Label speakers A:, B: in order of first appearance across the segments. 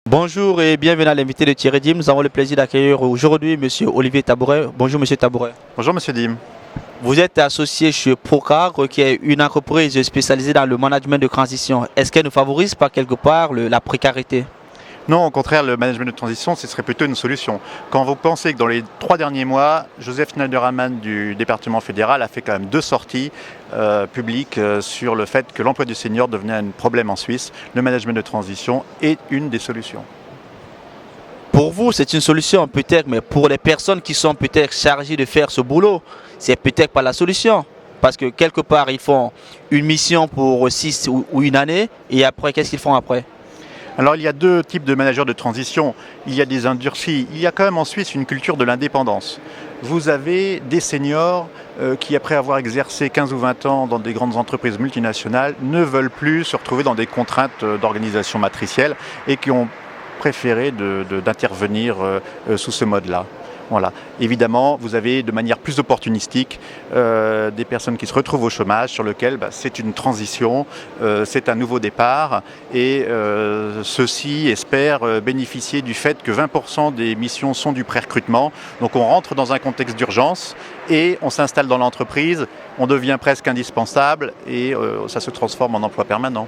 A: Bonjour et bienvenue à l'invité de Thierry Dim. Nous avons le plaisir d'accueillir aujourd'hui M. Olivier Tabouret. Bonjour M. Tabouret.
B: Bonjour Monsieur Dim.
A: Vous êtes associé chez Procar, qui est une entreprise spécialisée dans le management de transition. Est-ce qu'elle ne favorise pas quelque part la précarité?
B: Non, au contraire, le management de transition, ce serait plutôt une solution. Quand vous pensez que dans les 3 derniers mois, Joseph Schneiderman du département fédéral a fait quand même 2 sorties publiques sur le fait que l'emploi du senior devenait un problème en Suisse, le management de transition est une des solutions.
A: Pour vous, c'est une solution peut-être, mais pour les personnes qui sont peut-être chargées de faire ce boulot, c'est peut-être pas la solution. Parce que quelque part, ils font une mission pour 6 ou une année, et après, qu'est-ce qu'ils font après?
B: Alors il y a 2 types de managers de transition. Il y a des endurcis. Il y a quand même en Suisse une culture de l'indépendance. Vous avez des seniors qui, après avoir exercé 15 ou 20 ans dans des grandes entreprises multinationales, ne veulent plus se retrouver dans des contraintes d'organisation matricielle et qui ont préféré d'intervenir sous ce mode-là. Voilà. Évidemment, vous avez de manière plus opportunistique des personnes qui se retrouvent au chômage sur lequel c'est une transition, c'est un nouveau départ et ceux-ci espèrent bénéficier du fait que 20% des missions sont du pré-recrutement. Donc on rentre dans un contexte d'urgence et on s'installe dans l'entreprise, on devient presque indispensable et ça se transforme en emploi permanent.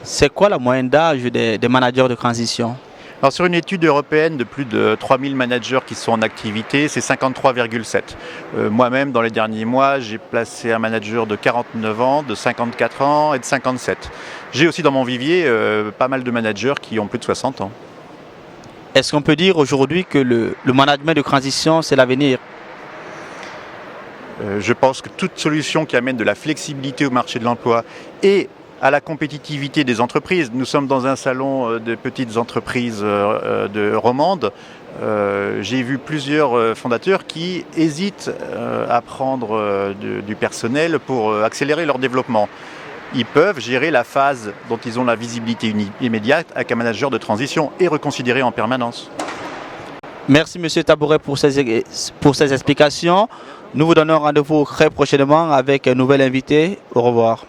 B: C'est
A: quoi la moyenne d'âge des managers de transition?
B: Alors sur une étude européenne de plus de 3000 managers qui sont en activité, c'est 53,7. Moi-même, dans les derniers mois, j'ai placé un manager de 49 ans, de 54 ans et de 57. J'ai aussi dans mon vivier pas mal de managers qui ont plus de 60 ans.
A: Est-ce qu'on peut dire aujourd'hui que le management de transition, c'est l'avenir?
B: Je pense que toute solution qui amène de la flexibilité au marché de l'emploi et à la compétitivité des entreprises. Nous sommes dans un salon de petites entreprises de romandes. J'ai vu plusieurs fondateurs qui hésitent à prendre du personnel pour accélérer leur développement. Ils peuvent gérer la phase dont ils ont la visibilité immédiate avec un manager de transition et reconsidérer en permanence.
A: Merci M. Tabouret pour ces explications. Nous vous donnons rendez-vous très prochainement avec un nouvel invité. Au revoir.